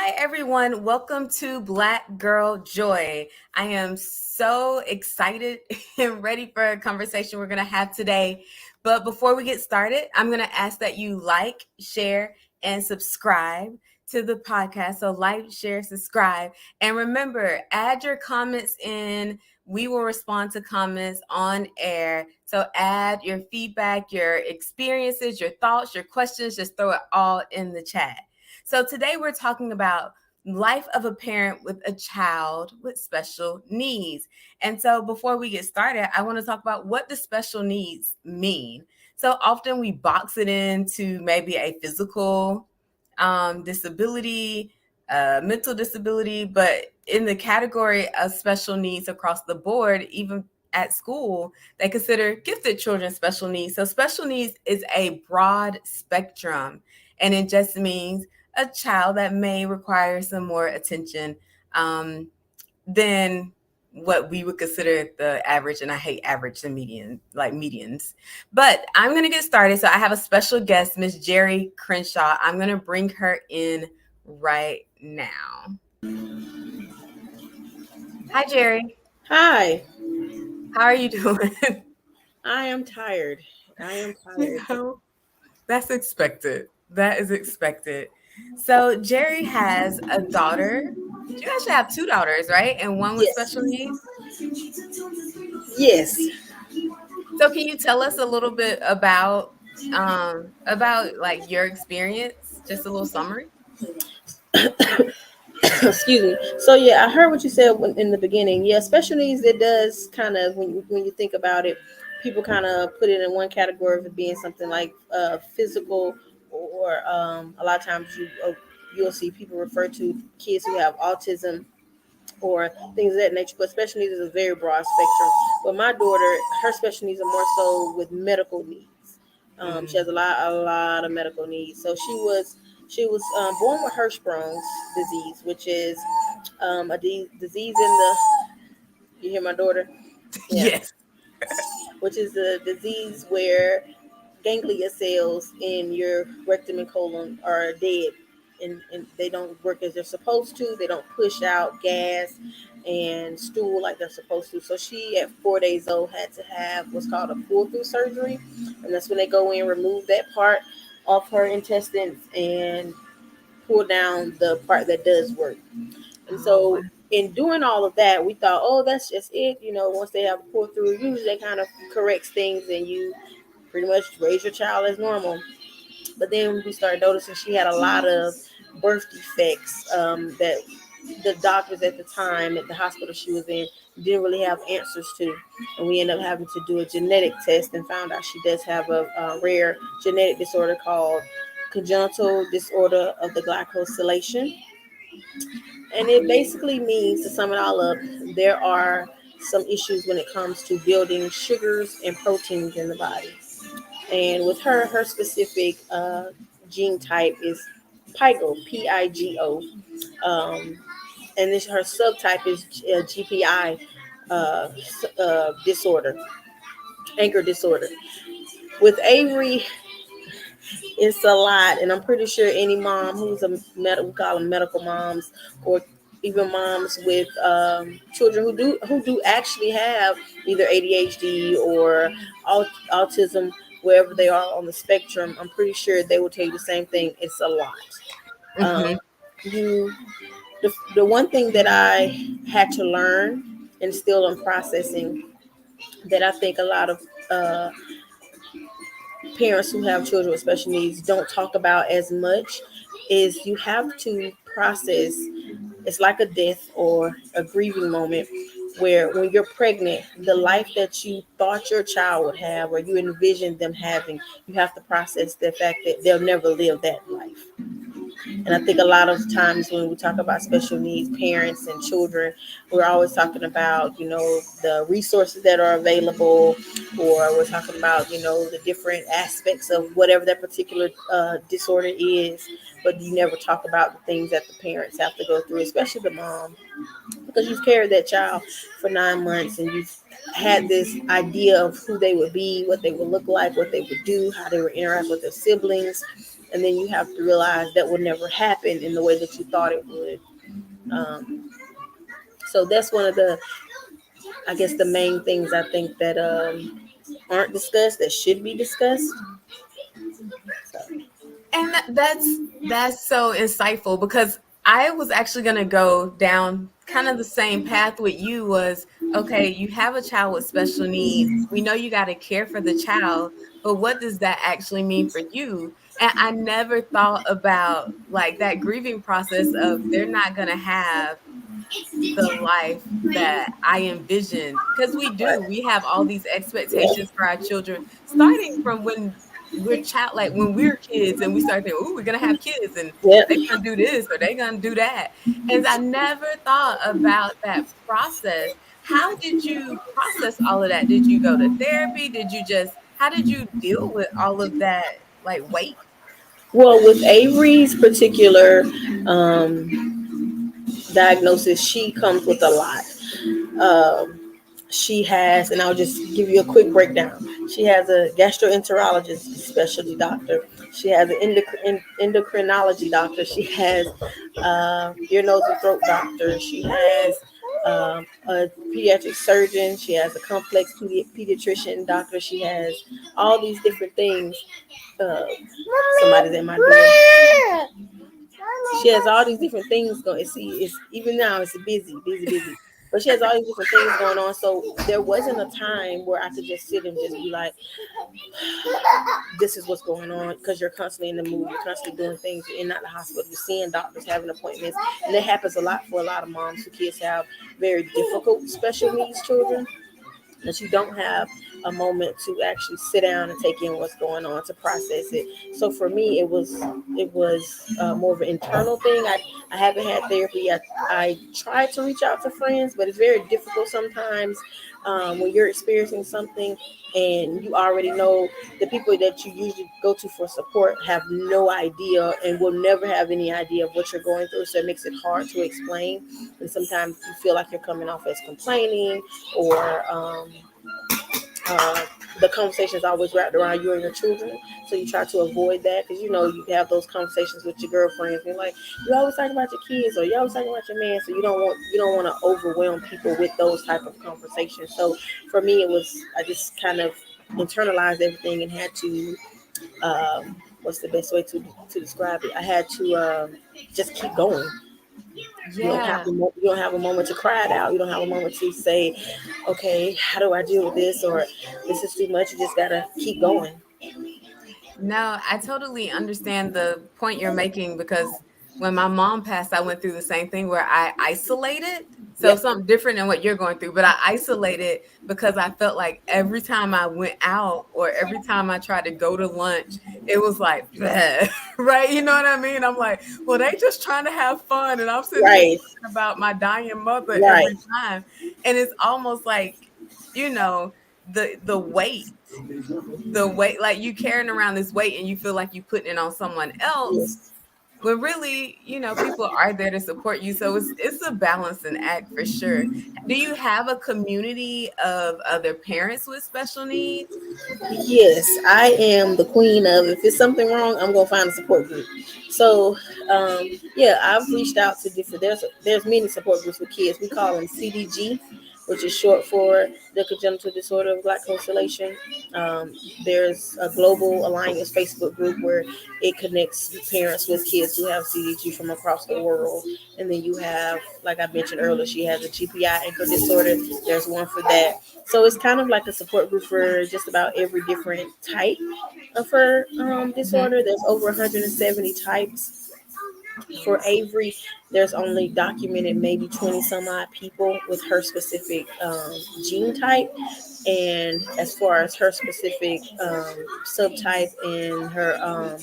Hi, everyone. Welcome to Black Girl Joy. I am so excited and ready for a conversation we're going to have today. But before we get started, I'm going to ask that you like, share, and subscribe to the podcast. So, like, share, subscribe. And remember, add your comments in. We will respond to comments on air. So, add your feedback, your experiences, your thoughts, your questions. Just throw it all in the chat. So today we're talking about life of a parent with a child with special needs. And so before we get started, I want to talk about what does special needs mean. So often we box it into maybe a physical disability, mental disability, but in the category of special needs across the board, even at school, they consider gifted children special needs. So special needs is a broad spectrum, and it just means a child that may require some more attention than what we would consider the average. And I hate average and median, like medians. But I'm going to get started. So I have a special guest, Miss Jerri Crenshaw. I'm going to bring her in right now. Hi, Jerri. Hi. How are you doing? I am tired. No, that's expected. That is expected. So Jerri has a daughter. You actually have two daughters, right? And one with Yes. special needs. Yes. So can you tell us a little bit about like your experience? Just a little summary. Excuse me. So yeah, I heard what you said in the beginning. Yeah, special needs. It does kind of when you think about it, people kind of put it in one category of it being something like physical, or a lot of times you'll see people refer to kids who have autism or things of that nature. But special needs is a very broad spectrum. But my daughter, her special needs are more so with medical needs. She has a lot of medical needs. So she was born with Hirschsprung's disease, which is disease in the. You hear my daughter? Yeah, Yes. which is the disease where ganglia cells in your rectum and colon are dead, and they don't work as they're supposed to. They don't push out gas and stool like they're supposed to. So she, at 4 days old, had to have what's called a pull-through surgery, and that's when they go in, remove that part of her intestines, and pull down the part that does work. And Oh, wow. so in doing all of that, we thought, oh, that's just it. Once they have a pull through, usually they kind of corrects things and you pretty much raise your child as normal. But then we started noticing she had a lot of birth defects that the doctors at the time at the hospital she was in didn't really have answers to. And we ended up having to do a genetic test and found out she does have a rare genetic disorder called congenital disorder of the glycosylation. And it basically means, to sum it all up, there are some issues when it comes to building sugars and proteins in the body. And with her specific gene type is PIGO, PIGO. Um, and her subtype is GPI uh, disorder, anchor disorder. With Avery, it's a lot, and I'm pretty sure any mom who's a we call them medical moms, or even moms with children who do actually have either ADHD or autism, wherever they are on the spectrum. I'm pretty sure they will tell you the same thing. It's a lot. Um, Mm-hmm. you the one thing that I had to learn and still I'm processing, that I think a lot of parents who have children with special needs don't talk about as much, is you have to process. It's like a death or a grieving moment, where when you're pregnant, the life that you thought your child would have or you envisioned them having, you have to process the fact that they'll never live that life. And I think a lot of times when we talk about special needs parents and children, we're always talking about, the resources that are available, or we're talking about, the different aspects of whatever that particular disorder is. But you never talk about the things that the parents have to go through, especially the mom, because you've carried that child for 9 months and you've had this idea of who they would be, what they would look like, what they would do, how they would interact with their siblings. and then you have to realize that will never happen in the way that you thought it would. So that's one of the, I guess, the main things I think that aren't discussed that should be discussed. So. And that's so insightful because I was actually going to go down kind of the same path with you was okay, you have a child with special needs. We know you got to care for the child, but what does that actually mean for you? And I never thought about like that grieving process of they're not going to have the life that I envisioned because we have all these Yeah. expectations for our children starting from when we're child like when we're kids and we start thinking, oh, we're gonna have kids and Yep. they're gonna do this or they're gonna do that. And I never thought about that process. How did you process all of that? Did you go to therapy? Did you just how did you deal with all of that like weight? Well, with Avery's particular diagnosis, she comes with a lot. She has, and I'll just give you a quick breakdown. She has a gastroenterologist specialty doctor. She has an endocrinology doctor. She has ear, nose, and throat doctor. She has a pediatric surgeon. She has a complex pediatrician doctor. She has all these different things. Uh, Somebody's at my door. She has all these different things going. See, it's even now it's busy, busy, busy. But she has all these different things going on. So there wasn't a time where I could just sit and just be like, "This is what's going on," because you're constantly in the mood, you're constantly doing things. You're in and out the hospital, you're seeing doctors, having appointments, and it happens a lot for a lot of moms who kids have very difficult special needs children, that you don't have a moment to actually sit down and take in what's going on to process it. So for me, it was more of an internal thing. I haven't had therapy. I tried to reach out to friends, but it's very difficult sometimes when you're experiencing something and you already know the people that you usually go to for support have no idea and will never have any idea of what you're going through. So it makes it hard to explain. And sometimes you feel like you're coming off as complaining or uh, the conversation is always wrapped around you and your children. So you try to avoid that because you know you have those conversations with your girlfriends. And you're like, you always talking about your kids or you always talking about your man. So you don't want to overwhelm people with those type of conversations. So for me, it was I just kind of internalized everything and had to what's the best way to describe it? I had to just keep going. Yeah. You don't have a moment to cry it out. You don't have a moment to say, okay, how do I deal with this? Or this is too much. You just gotta keep going. No, I totally understand the point you're making because when my mom passed, I went through the same thing where I isolated. So Yep. something different than what you're going through, but I isolated because I felt like every time I went out or every time I tried to go to lunch, it was like, "Bleh," right? You know what I mean? I'm like, well, they just trying to have fun, and I'm sitting here Right. talking about my dying mother Right. every time, and it's almost like, you know, the weight like you carrying around this weight and you feel like you putting it on someone else Yes. when really people are there to support you, so it's a balancing act for sure. Do you have a community of other parents with special needs? Yes, I am the queen of if it's something wrong, I'm gonna find a support group. So yeah, I've reached out to different there's many support groups with kids. We call them CDG, which is short for the congenital disorder of glycosylation. Um, there's a global alliance Facebook group where it connects parents with kids who have CDG from across the world. And then you have, like I mentioned earlier, she has a GPI ankle disorder. There's one for that. So it's kind of like a support group for just about every different type of her Hmm. disorder. There's over 170 types. For Avery, there's only documented maybe 20 some odd people with her specific gene type. And as far as her specific subtype and her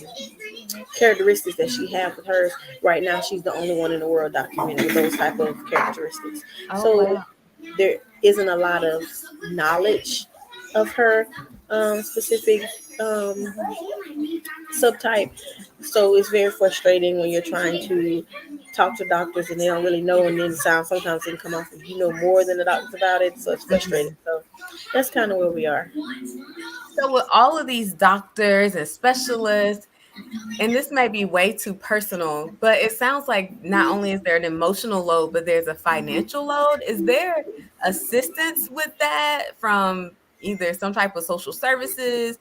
characteristics that she has with hers, right now she's the only one in the world documented with those type of characteristics. Oh, So wow. there isn't a lot of knowledge of her specific um, subtype. So it's very frustrating when you're trying to talk to doctors and they don't really know, and then sometimes it can come off if you know more than the doctors about it. So it's frustrating. Mhm. So that's kind of where we are. So with all of these doctors and specialists, And this may be way too personal, but it sounds like not only is there an emotional load, but there's a financial load. Is there assistance with that from either some type of social services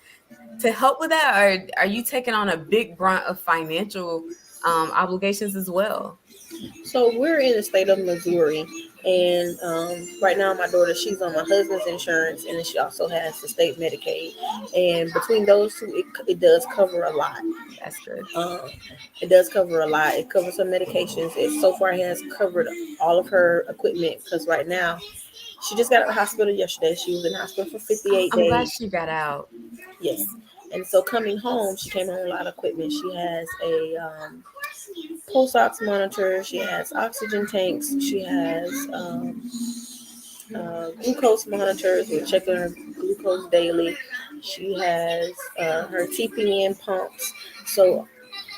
to help with that, or are you taking on a big brunt of financial obligations as well? So we're in the state of Missouri, and right now my daughter, she's on my husband's insurance, and then she also has the state Medicaid. And between those two, it does cover a lot. That's good. Um, it does cover a lot. It covers her medications. It so far has covered all of her equipment because right now she just got out of the hospital yesterday. She was in hospital for 58 I'm glad days. she got out. Yes. And so coming home, she came home with a lot of equipment. She has a pulse ox monitor. She has oxygen tanks. She has glucose monitors. We're checking her glucose daily. She has her TPN pumps. So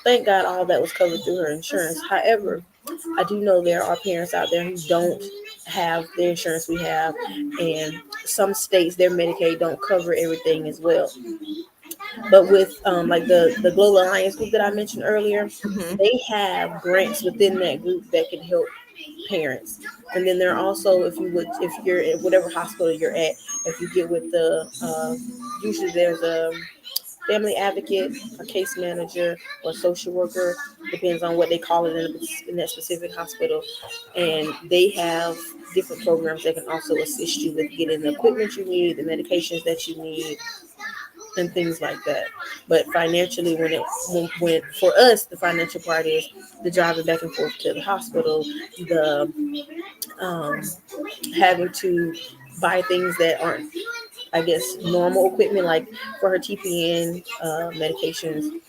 thank God all that was covered through her insurance. However, I do know there are parents out there who don't have the insurance we have, and some states their Medicaid don't cover everything as well. But with like the Global Alliance group that I mentioned earlier, Hmm. they have grants within that group that can help parents. And then there are also, if you're at whatever hospital you're at, if you get with the usually there's a family advocate, a case manager, or a social worker, depends on what they call it in that specific hospital. And they have different programs that can also assist you with getting the equipment you need, the medications that you need, and things like that. But financially, when for us, the financial part is the driving back and forth to the hospital, the um, having to buy things that aren't, I guess, normal equipment, like for her TPN medications,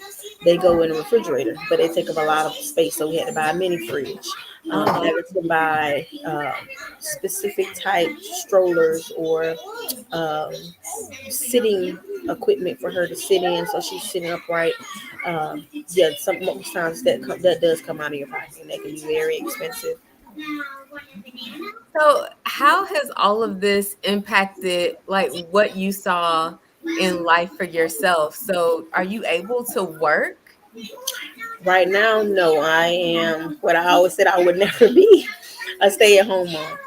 they go in a refrigerator, but they take up a lot of space. So we had to buy a mini fridge. Uh-huh. Having to buy specific type strollers or um, sitting equipment for her to sit in, so she's sitting upright. Yeah, some most times that does come out of your pocket, and that can be very expensive. So, how has all of this impacted like what you saw in life for yourself? So, are you able to work? Right now, no, I am what I always said I would never be, a stay-at-home mom.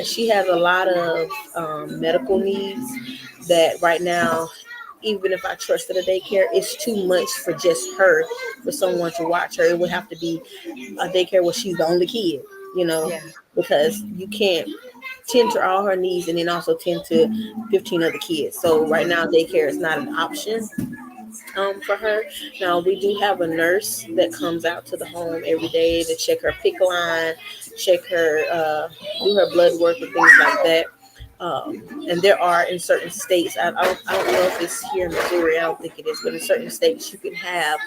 She has a lot of medical needs that right now, even if I trusted a daycare, it's too much for just her, for someone to watch her. It would have to be a daycare where she's the only kid, you know, Yeah. because you can't tend to all her needs and then also tend to 15 other kids. So right now, daycare is not an option for her. Now we do have a nurse that comes out to the home every day to check her pick line, check her, do her blood work and things like that. And there are in certain states, I don't know if it's here in Missouri, I don't think it is, but in certain states you can have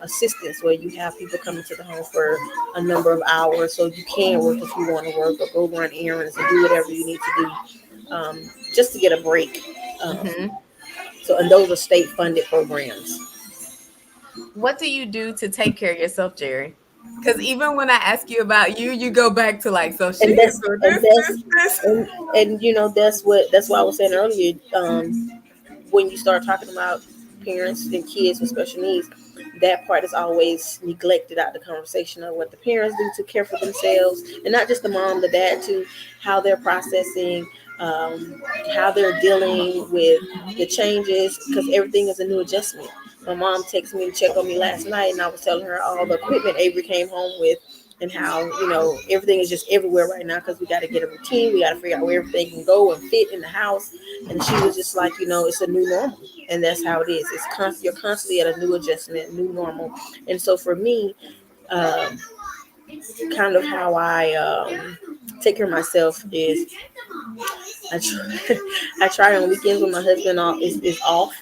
assistance where you have people coming to the home for a number of hours, so you can work if you want to work or go run errands and do whatever you need to do, just to get a break. Um, Hmm. so, and those are state funded programs. What do you do to take care of yourself, Jerry? Because even when I ask you about you, you go back to like, so she And is that's doing and this, that's this, this. and you know that's why I was saying earlier. When you start talking about parents and kids with special needs, that part is always neglected out of the conversation of what the parents do to care for themselves, and not just the mom, the dad too, how they're processing, um, how they're dealing with the changes, because everything is a new adjustment. My mom texted me to check on me last night, and I was telling her all the equipment Avery came home with, and how everything is just everywhere right now because we got to get a routine. We got to figure out where everything can go and fit in the house. And she was just like, it's a new normal, and that's how it is. You're constantly at a new adjustment, new normal. And so for me, um, kind of how I take care of myself is I try, I try on weekends when my husband is off.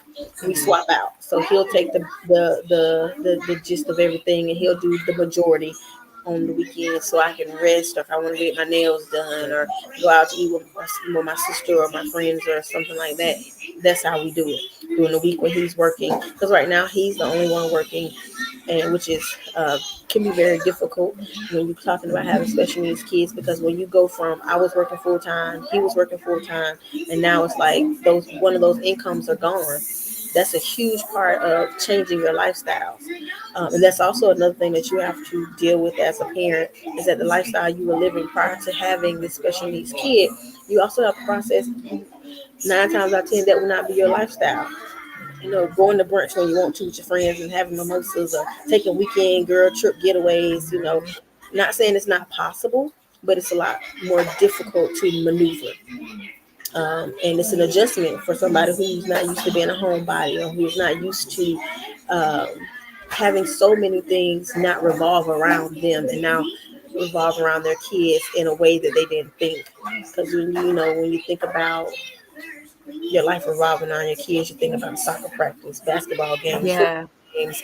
We Hmm. swap out, so he'll take the gist of everything, and he'll do the majority on the weekend, so I can rest, or if I want to get my nails done, or go out to eat with my sister or my friends or something like that. That's how we do it during the week when he's working. Because right now he's the only one working, and which is can be very difficult when you're talking about having special needs kids, because when you go from I was working full time, he was working full time, and now it's like those one of those incomes are gone. that's a huge part of changing your lifestyles. And that's also another thing that you have to deal with as a parent, is that the lifestyle you were living prior to having this special needs kid, you also have to process 9 times out of 10 that will not be your lifestyle. Going to brunch when you want to with your friends and having mimosas, or taking weekend girl trip getaways. Not saying it's not possible, but it's a lot more difficult to maneuver. And it's an adjustment for somebody who's not used to being a homebody, or who's not used to um, having so many things not revolve around them, and now revolve around their kids in a way that they didn't think. Because when you think about your life revolving around your kids, you think about soccer practice, basketball games, football Yeah. games,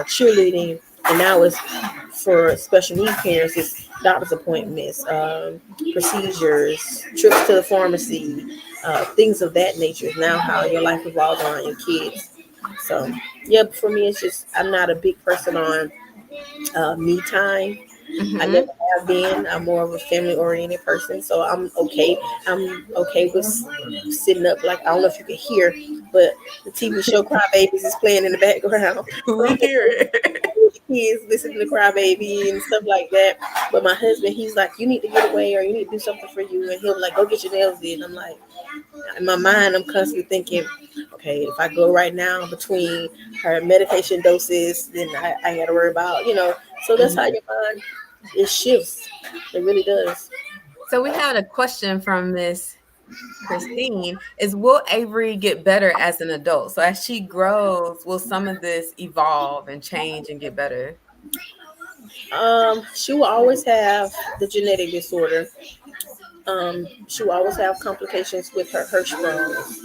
cheerleading, and now it's for special needs parents. It's doctor's appointments, procedures, trips to the pharmacy, things of that nature. Is now how your life revolves around your kids. So yeah, for me, it's just I'm not a big person on me time. I Hmm. never have been. I'm more of a family oriented person, so I'm okay. I'm okay with sitting up. Like, I don't know if you can hear, but the TV show Cry Babies is playing in the background. So We I'm hear okay it. with the kids listening to Cry Baby and stuff like that. But my husband, he's like, you need to get away, or you need to do something for you, and he'll be like, go get your nails did. And I'm like, in my mind, I'm constantly thinking, okay, if I go right now between her medication doses, then I got to worry about. So that's how Mhm. your mind, it shifts. It really does. So we had a question from Miss Christine, is will Avery get better as an adult? So as she grows, will some of this evolve and change and get better? She will always have the genetic disorder. She will always have complications with her Hirschsprung's.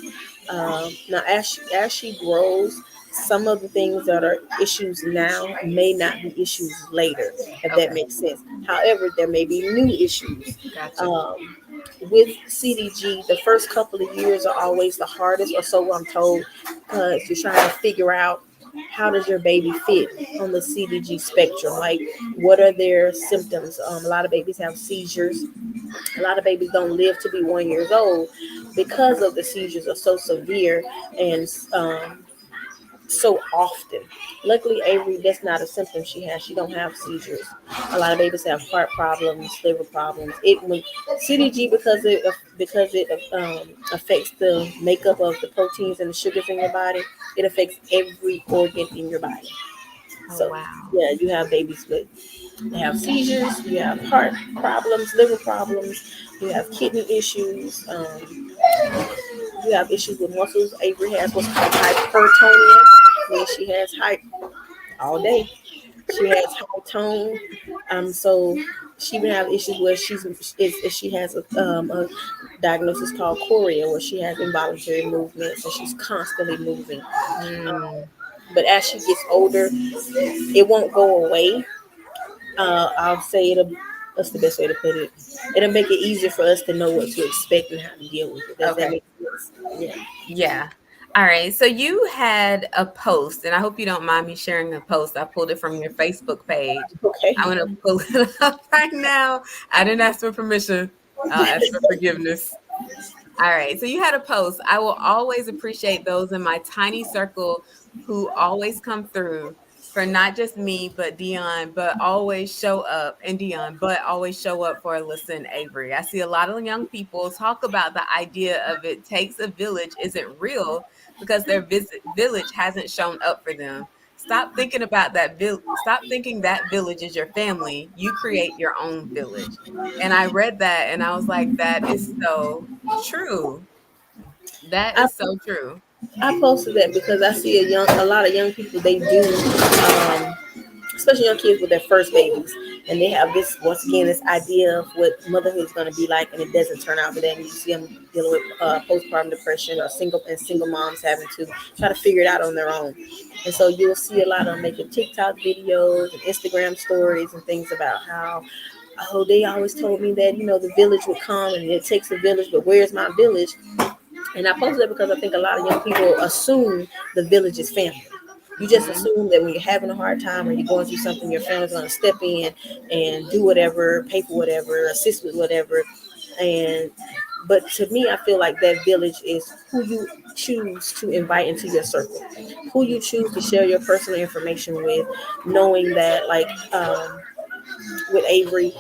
Now, as she grows, some of the things that are issues now may not be issues later, if that Okay, makes sense. However, there may be new issues. gotcha. Um, with CDG, the first couple of years are always the hardest, or so I'm told, because you're trying to figure out how does your baby fit on the CDG spectrum. Like, what are their symptoms? A lot of babies have seizures. A lot of babies don't live to be 1 year old because of the seizures are so severe and so often. Luckily, Avery, that's not a symptom she has. She don't have seizures. A lot of babies have heart problems, liver problems. When CDG, because it affects the makeup of the proteins and the sugars in your body, it affects every organ in your body. Oh So wow. yeah, you have babies with they have seizures, you have heart problems, liver problems, you have kidney issues, you have issues with muscles. Avery has what's called hypertonia, means she has hype all day. She has high tone, so she may have issues where she has a diagnosis called chorea, where she has involuntary movements and she's constantly moving. Mm, But as she gets older, it won't go away. I'll say it'll. That's the best way to put it. It'll make it easier for us to know what to expect and how to deal with it. Does that okay. make sense? Yeah. Yeah. All right. So you had a post, and I hope you don't mind me sharing a post. I pulled it from your Facebook page. Okay. I'm going to pull it up right now. I didn't ask for permission. I'll ask for forgiveness. All right. So you had a post. I will always appreciate those in my tiny circle who always come through for not just me, but Dion, but always show up, and Dion, but always show up for Alyssa and Avery. I see a lot of young people talk about the idea of it takes a village isn't real because their village hasn't shown up for them. Stop thinking about that. Stop thinking that village is your family. You create your own village. And I read that and I was like, that is so true. That I is so true. I posted that because I see a lot of young people. They do, especially young kids with their first babies, and they have this once again this idea of what motherhood is going to be like, and it doesn't turn out for them. You see them dealing with postpartum depression, or single moms having to try to figure it out on their own. And so you'll see a lot of them making TikTok videos and Instagram stories and things about how, oh, they always told me that the village would come and it takes a village, but where's my village? And I posted that because I think a lot of young people assume the village is family. You just Mhm. assume that when you're having a hard time or you're going through something, your family's going to step in and do whatever, pay for whatever, assist with whatever. And But to me, I feel like that village is who you choose to invite into your circle, who you choose to share your personal information with, knowing that, like, with Avery,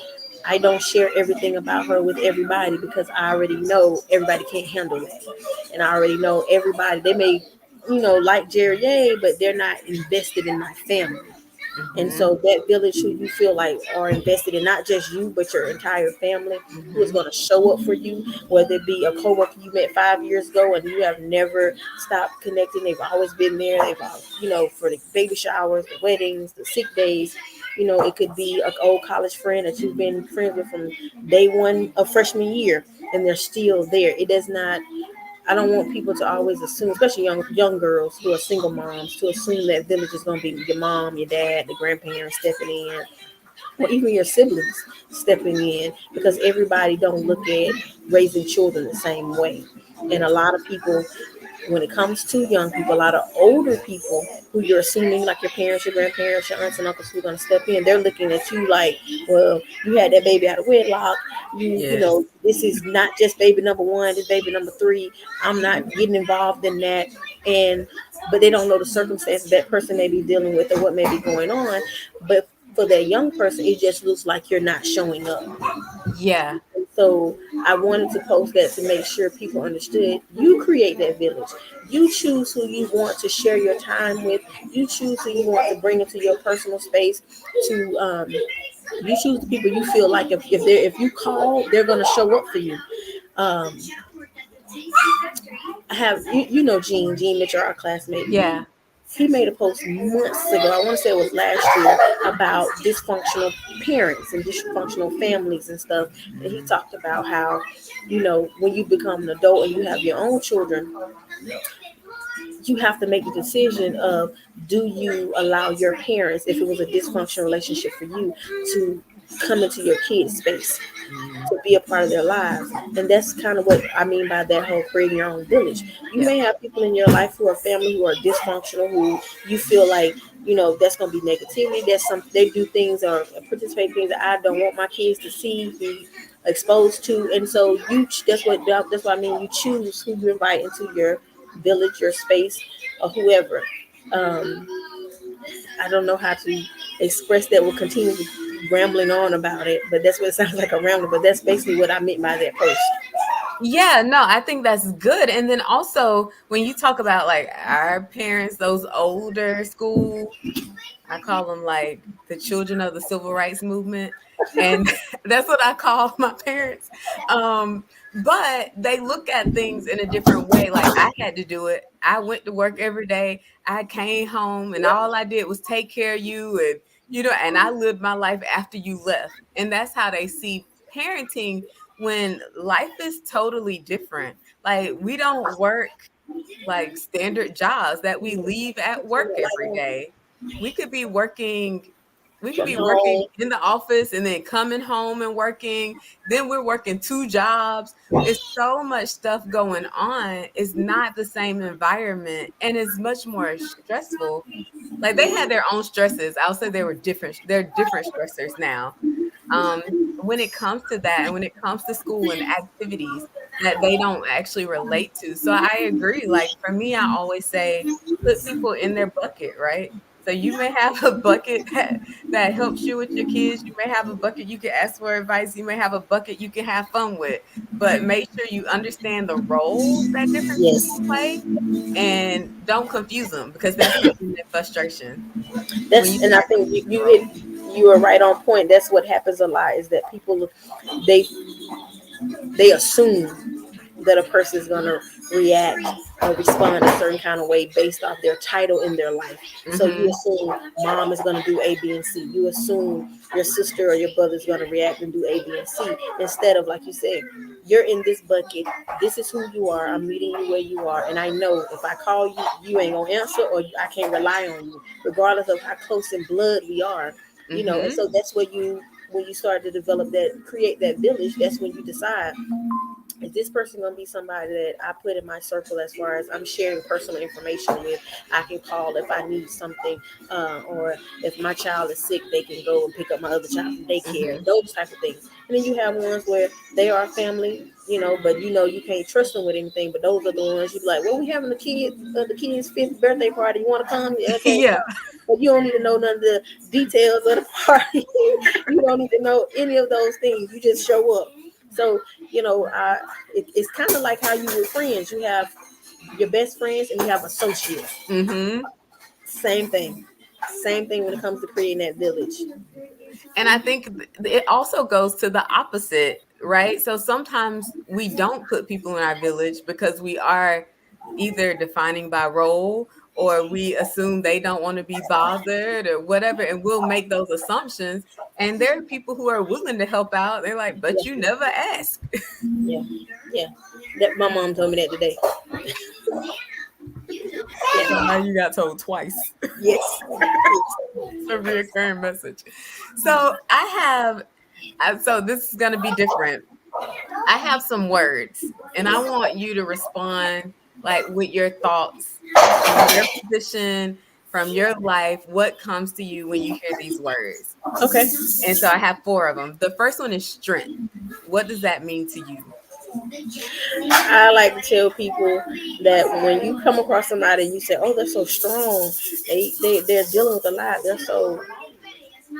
I don't share everything about her with everybody because I already know everybody can't handle that. And I already know everybody, they may, like Jerry, yay, but they're not invested in my family. And Mm-hmm. so that village who you feel like are invested in not just you, but your entire family, who is Mm-hmm. going to show up for you, whether it be a coworker you met 5 years ago and you have never stopped connecting. They've always been there. They've, for the baby showers, the weddings, the sick days. It could be an old college friend that you've been friends with from day one of freshman year, and they're still there. It does not. I don't want people to always assume, especially young girls who are single moms, to assume that village is going to be your mom, your dad, the grandparents stepping in, or even your siblings stepping in, because everybody don't look at raising children the same way. And a lot of people, when it comes to young people, a lot of older people who you're assuming, like your parents, your grandparents, your aunts and uncles, who are going to step in, they're looking at you like, well, you had that baby out of wedlock. Yes. This is not just baby number one, this baby number three. I'm not getting involved in that. And but they don't know the circumstances that person may be dealing with or what may be going on. But for that young person, it just looks like you're not showing up. Yeah. So I wanted to post that to make sure people understood. You create that village. You choose who you want to share your time with. You choose who you want to bring into your personal space. To You choose the people you feel like if you call, they're gonna show up for you. Um, I have Gene Mitchell, our classmate. Yeah. He made a post months ago. I want to say it was last year, about dysfunctional parents and dysfunctional families and stuff. And he talked about how, when you become an adult and you have your own children, you have to make the decision of, do you allow your parents, if it was a dysfunctional relationship for you, to come into your kids' space, Mm. to be a part of their lives. And that's kind of what I mean by that whole creating your own village. You Yeah. may have people in your life who are family who are dysfunctional, who you feel like, that's going to be negativity. They do things or participate in things that I don't want my kids to see, be exposed to. And so that's what I mean. You choose who you invite into your village, your space, or whoever. Um, I don't know how to express that. We'll continue rambling on about it, but that's what it sounds like, a rambling. But that's basically what I meant by that post. Yeah, no, I think that's good. And then also when you talk about like our parents, those older school, I call them like the children of the civil rights movement. And that's what I call my parents. But they look at things in a different way. Like I had to do it. I went to work every day. I came home and all I did was take care of you and and I lived my life after you left. And that's how they see parenting when life is totally different. Like we don't work like standard jobs that we leave at work every day. We could be working we could From be working home. in the office and then coming home and working. Then we're working two jobs. It's so much stuff going on. It's not the same environment and it's much more stressful. Like they had their own stresses. I'll say they're different stressors now, um, when it comes to that and when it comes to school and activities that they don't actually relate to. So I agree. Like for me, I always say put people in their bucket, right? So you may have a bucket that helps you with your kids. You may have a bucket you can ask for advice. You may have a bucket you can have fun with. But make sure you understand the roles that different Yes, people play and don't confuse them because that's the end of frustration. When you and I start think you are right on point. That's what happens a lot, is that people, they they assume that a person is going to react or respond a certain kind of way based off their title in their life. So you mhm, assume mom is going to do A, B, and C. You assume your sister or your brother is going to react and do A, B, and C. Instead of, like you said, you're in this bucket. This is who you are. I'm meeting you where you are. And I know if I call you, you ain't going to answer, or I can't rely on you, regardless of how close in blood we are. And mhm. so that's when you start to develop that, create that village. That's when you decide, is this person going to be somebody that I put in my circle as far as I'm sharing personal information with? I can call if I need something, or if my child is sick, they can go and pick up my other child from daycare, Mm-hmm. those type of things. And then you have ones where they are family, but you can't trust them with anything. But those are the ones you be like, well, we having the kid's 5th birthday party. You want to come? Yeah, okay, Yeah. come. But you don't need to know none of the details of the party. You don't need to know any of those things. You just show up. So, it's kind of like how you with friends. You have your best friends and you have associates. Mm-hmm. Same thing. Same thing when it comes to creating that village. And I think it also goes to the opposite, right? So sometimes we don't put people in our village because we are either defining by role, or we assume they don't want to be bothered or whatever, and we'll make those assumptions. And there are people who are willing to help out. They're like, but you Yeah, never ask. yeah, yeah. That my mom told me that today. So Yeah. now you got told twice. Yes. It's a reoccurring message. So so this is going to be different. I have some words, and I want you to respond like with your thoughts from your position, from your life. What comes to you when you hear these words? Okay. And so I have four of them. The first one is strength. What does that mean to you? I like to tell people that when you come across somebody and you say, "Oh, they're so strong," they're dealing with a lot.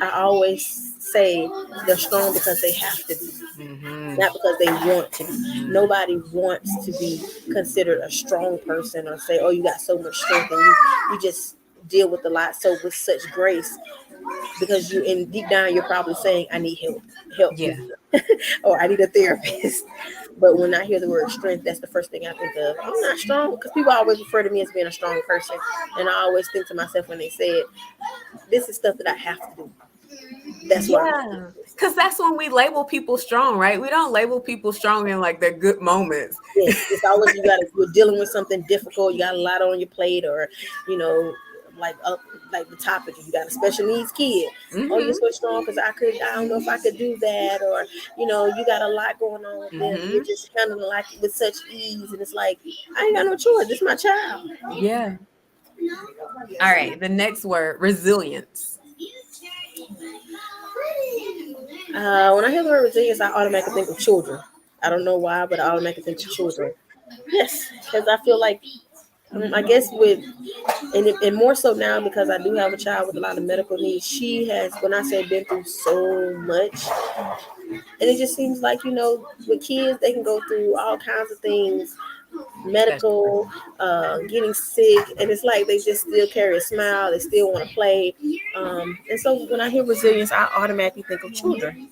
I always say they're strong because they have to be, Mm-hmm. not because they want to be. Nobody wants to be considered a strong person or say, "Oh, you got so much strength," and you just deal with a lot so with such grace, because you in deep down you're probably saying, "I need help Yeah. me," or "I need a therapist." But when I hear the word strength, that's the first thing I think of. I'm not strong, because people always refer to me as being a strong person, and I always think to myself when they say it, this is stuff that I have to do. That's what I'm thinking. Yeah. Because that's when we label people strong, right? We don't label people strong in like their good moments. Yes, it's always you're dealing with something difficult. You got a lot on your plate, or you know, like up like the topic. You got a special needs kid. Oh, you're Mm-hmm. so strong because I don't know if I could do that, or you got a lot going on with them. And you're Mm-hmm. just handling like with such ease, and it's like I ain't got no choice. This is my child. Yeah. All right. The next word, resilience. When I hear the word resilience, I automatically think of children. I don't know why, but I automatically think of children. Yes, because I feel like I guess and more so now because I do have a child with a lot of medical needs. She has, when I say been through so much, and it just seems like with kids they can go through all kinds of things, That's true. medical, getting sick, and it's like they just still carry a smile. They still want to play, and so when I hear resilience, I automatically think of children.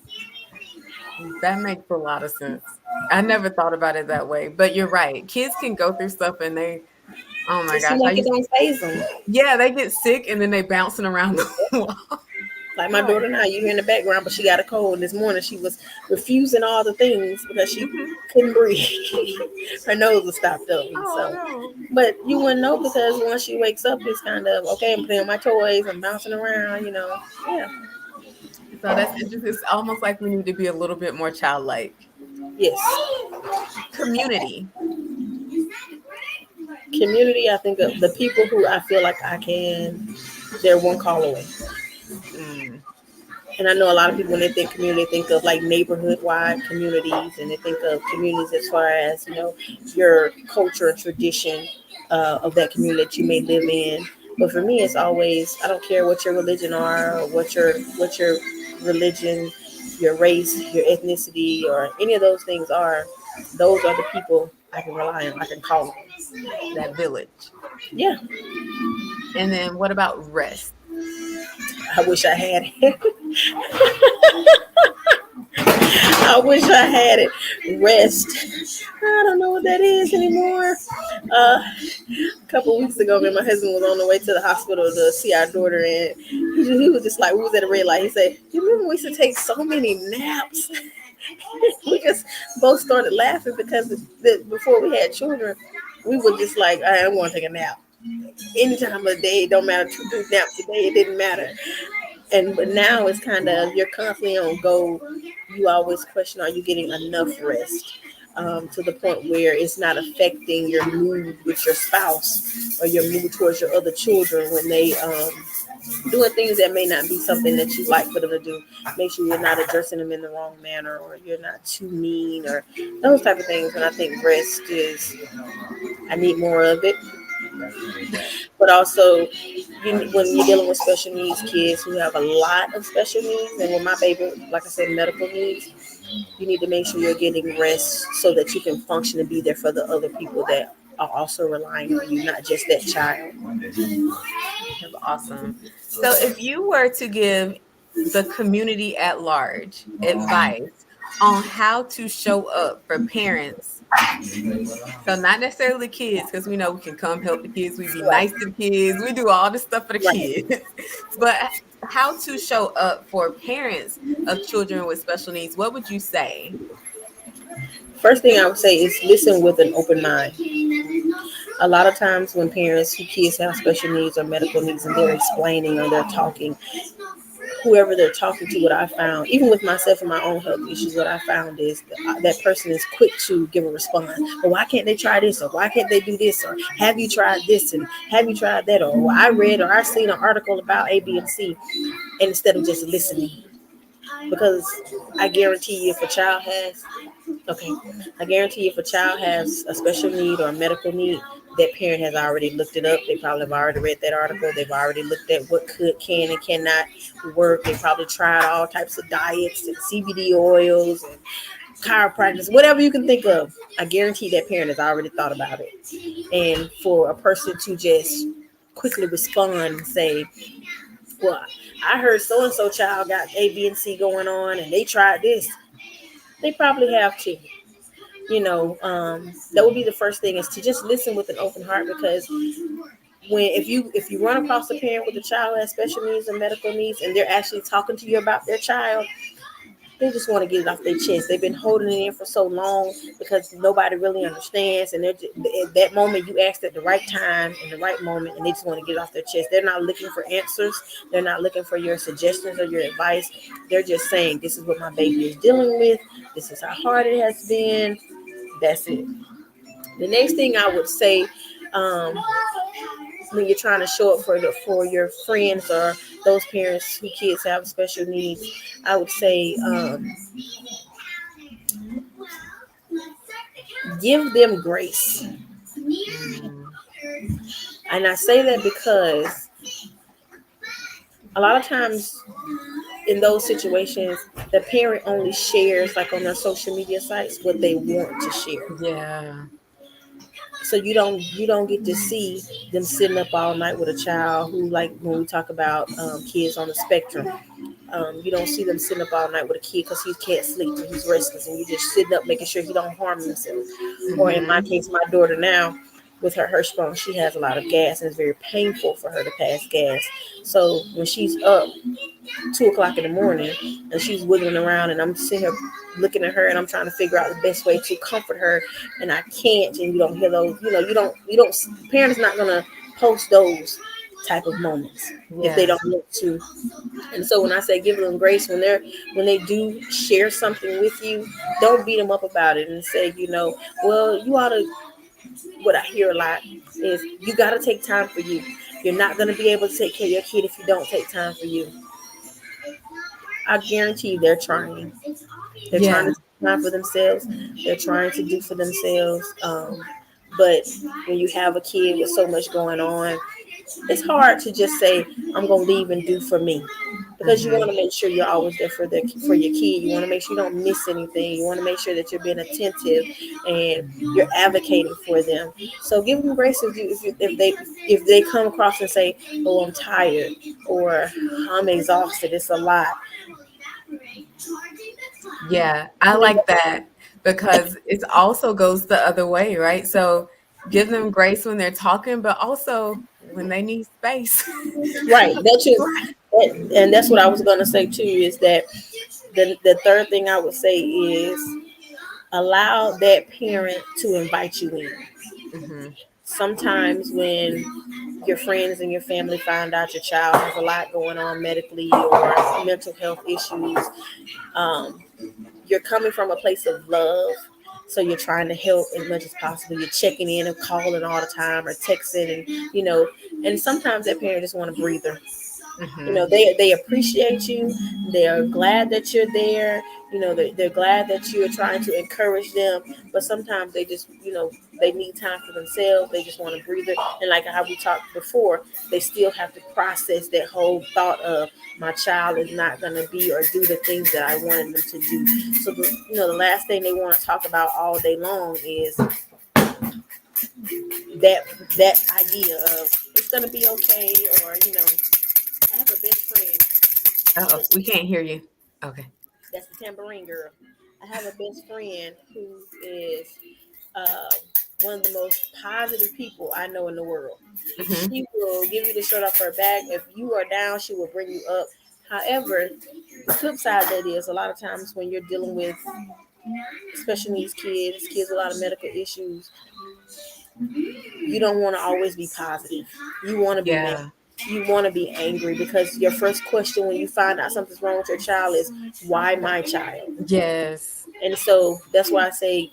That makes a lot of sense. I never thought about it that way, but you're right. Kids can go through stuff and oh my It gosh, seems like it don't phase them. yeah, they get sick and then they bouncing around the wall. Like my Oh. daughter now, you hear in the background, but she got a cold. This morning she was refusing all the things because she Mhm. couldn't breathe. Her nose was stopped up. And Oh so, no. but you wouldn't know because once she wakes up, it's kind of okay. I'm playing with my toys. I'm bouncing around. Yeah. So that's interesting. It's almost like we need to be a little bit more childlike. Yes. Community. Community. I think of the people who I feel like I can. They're one call away. Mm, And I know a lot of people, when they think community, think of like neighborhood wide communities, and they think of communities as far as your culture and tradition of that community that you may live in. But for me, it's always, I don't care what your religion are, or what your religion, your race, your ethnicity, or any of those things are. Those are the people I can rely on. I can call on. that village. Yeah, And then what about rest? I wish I had it. I wish I had it. Rest. I don't know what that is anymore. A couple weeks ago, me and my husband was on the way to the hospital to see our daughter, and he was just like, we was at a red light. He said, "You remember we used to take so many naps?" We just both started laughing because before we had children, we were just like, "I don't want to take a nap." Any time of the day, it don't matter. 2 3 naps a day, it didn't matter. And but now it's kind of you're constantly on go. You always question, are you getting enough rest? To the point where it's not affecting your mood with your spouse or your mood towards your other children when they doing things that may not be something that you like for them to do. Make sure you're not addressing them in the wrong manner, or you're not too mean, or those type of things. And I think rest is, I need more of it. But also, when you're dealing with special needs kids who have a lot of special needs, and with my baby, like I said, medical needs, you need to make sure you're getting rest so that you can function and be there for the other people that are also relying on you, not just that child. That's awesome. So, if you were to give the community at large advice on how to show up for parents, so not necessarily kids, because we know we can come help the kids, we be Right, nice to the kids, we do all this stuff for the right. kids, but how to show up for parents of children with special needs, what would you say? First thing I would say is listen with an open mind. A lot of times when parents who kids have special needs or medical needs and they're explaining or they're talking, whoever they're talking to, what I found, even with myself and my own health issues, what I found is that person is quick to give a response. But why can't they try this? Or why can't they do this? Or have you tried this? And have you tried that? Or well, I read or I seen an article about A, B, and C. And instead of just listening. Because I guarantee you, if a child has, okay, I guarantee you, if a child has a special need or a medical need, that parent has already looked it up. They probably have already read that article. They've already looked at what can and cannot work. They probably tried all types of diets and CBD oils and chiropractic, whatever you can think of. I guarantee that parent has already thought about it. And for a person to just quickly respond and say, well, I heard so and so child got A, B, and C going on, and they tried this. They probably have to. That would be the first thing, is to just listen with an open heart. Because if you run across a parent with a child who has special needs and medical needs, and they're actually talking to you about their child, they just want to get it off their chest. They've been holding it in for so long because nobody really understands. And at that moment, you asked at the right time, in the right moment, and they just want to get it off their chest. They're not looking for answers. They're not looking for your suggestions or your advice. They're just saying, this is what my baby is dealing with. This is how hard it has been. That's it. The next thing I would say, um, when you're trying to show up for your friends or those parents who kids have special needs, I would say, give them grace. Mm, And I say that because a lot of times in those situations, the parent only shares, like on their social media sites, what they want to share. yeah, So you don't get to see them sitting up all night with a child who, like when we talk about kids on the spectrum, you don't see them sitting up all night with a kid because he can't sleep and he's restless, and you just sitting up making sure he don't harm himself. Or in my hmm, case, my daughter now, with her Hirschsprung, she has a lot of gas, and it's very painful for her to pass gas. So when she's up 2 o'clock in the morning and she's wiggling around, and I'm sitting here looking at her, and I'm trying to figure out the best way to comfort her, and I can't, and you don't hear those, you don't, parents not gonna post those type of moments if they yeah, don't want to. And so when I say give them grace, when they do share something with you, don't beat them up about it and say, well, you ought to. What I hear a lot is, you got to take time for you. You're not going to be able to take care of your kid if you don't take time for you. I guarantee you they're trying. They're trying yeah, to take time for themselves. They're trying to do for themselves. But when you have a kid with so much going on, it's hard to just say, I'm gonna leave and do for me, because you want hmm, to make sure you're always there for your kid. You want to make sure you don't miss anything. You want to make sure that you're being attentive and you're advocating for them. So give them grace if they come across and say, oh, I'm tired, or I'm exhausted, it's a lot. yeah. I You know, like that because it also goes the other way, right? So give them grace when they're talking, but also when they need space. right, and that's what I was gonna say too, is that the third thing I would say is allow that parent to invite you in. Hmm. sometimes when your friends and your family find out your child has a lot going on medically or mental health issues, um, you're coming from a place of love. So you're trying to help as much as possible. You're checking in and calling all the time or texting, and and sometimes that parent just want a breather. Mm-hmm. They appreciate you. They're glad that you're there. They're glad that you're trying to encourage them, but sometimes they just they need time for themselves. They just want a breather. And like how we talked before, they still have to process that whole thought of my child is not going to be or do the things that I wanted them to do. So the last thing they want to talk about all day long is that idea of it's going to be okay, or I have a best friend. Oh, we can't hear you. Okay. That's the tambourine girl. I have a best friend who is uh, one of the most positive people I know in the world. Mm-hmm. She will give you the shirt off her back. If you are down, she will bring you up. However, the flip side of that is a lot of times when you're dealing with special needs kids, kids with a lot of medical issues, you don't want to always be positive. You want to be mad. Yeah. You want to be angry because your first question when you find out something's wrong with your child is, why my child? Yes. And so that's why I say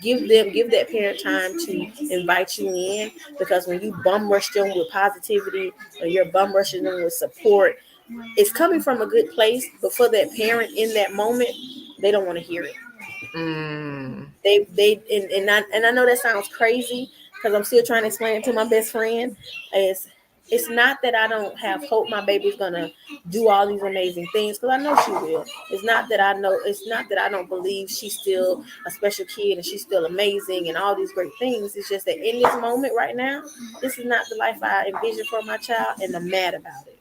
give that parent time to invite you in, because when you bum rush them with positivity or you're bum rushing them with support, it's coming from a good place, but for that parent in that moment, they don't want to hear it. Mm. And I know that sounds crazy because I'm still trying to explain it to my best friend. It's not that I don't have hope my baby's gonna do all these amazing things, because I know she will. It's not that I don't believe she's still a special kid and she's still amazing and all these great things. It's just that in this moment right now, this is not the life I envision for my child, and I'm mad about it.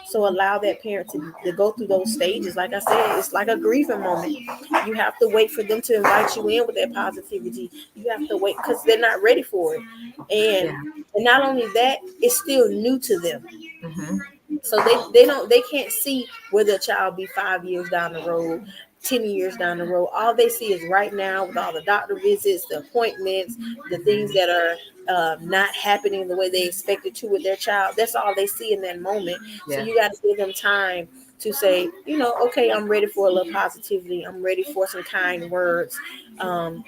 So allow that parent to go through those stages. Like I said, it's like a grieving moment. You have to wait for them to invite you in with that positivity. You have to wait because they're not ready for it. Yeah. And not only that, it's still new to them. Mm-hmm. So they can't see where their child be 5 years down the road, 10 years down the road. All they see is right now with all the doctor visits, the appointments, the things that are not happening the way they expected to with their child. That's all they see in that moment. So Yeah. you got to give them time to say, okay, I'm ready for a little positivity. I'm ready for some kind words. And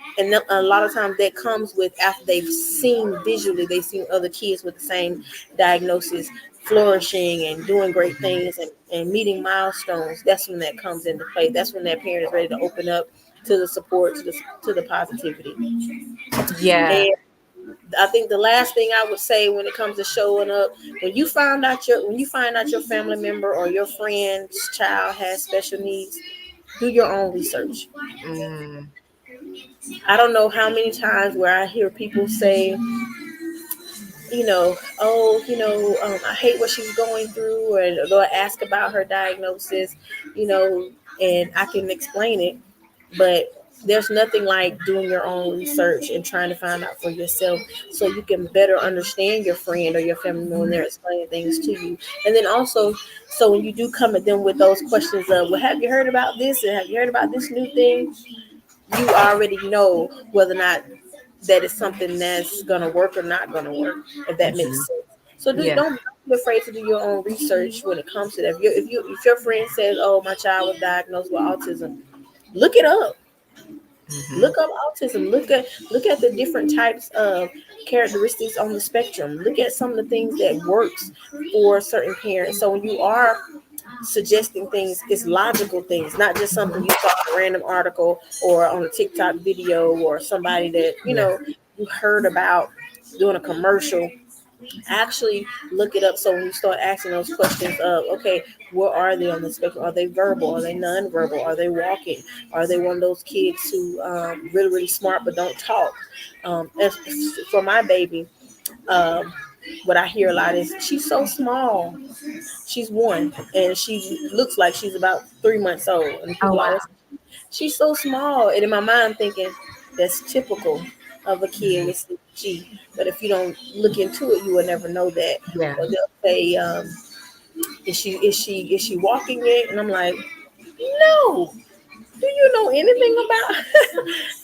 a lot of times that comes with after they've seen visually, they've seen other kids with the same diagnosis flourishing and doing great Mm-hmm. things and meeting milestones. That's when that comes into play. That's when that parent is ready to open up to the support, to the positivity. Yeah. And I think the last thing I would say when it comes to showing up, when you find out your family member or your friend's child has special needs, do your own research. Mm. I don't know how many times where I hear people say, I hate what she's going through, or they'll ask about her diagnosis, and I can explain it, but there's nothing like doing your own research and trying to find out for yourself so you can better understand your friend or your family member when they're explaining things to you. And then also, so when you do come at them with those questions of, well, have you heard about this? And have you heard about this new thing? You already know whether or not that is something that's gonna work or not gonna work, if that makes Mm-hmm. sense. So Yeah. don't be afraid to do your own research when it comes to that. If your friend says, "Oh, my child was diagnosed with autism," look it up. Mm-hmm. Look up autism. Look at the different types of characteristics on the spectrum. Look at some of the things that works for certain parents. So when you are suggesting things, it's logical things, not just something Mm-hmm. you saw in a random article or on a TikTok video or somebody that Yeah. you heard about doing a commercial. Actually look it up. So when you start asking those questions of, okay, where are they on the spectrum? Are they verbal? Are they nonverbal? Are they walking? Are they one of those kids who really really smart but don't talk? As for my baby, um, what I hear a lot is she's so small. She's one, and she looks like she's about 3 months old. And Oh people wow. always, she's so small. And in my mind, I'm thinking that's typical of a kid Mm-hmm. with CG. But if you don't look into it, you will never know that. Yeah. Or they'll say, "Is she walking yet?" And I'm like, "No. Do you know anything about?"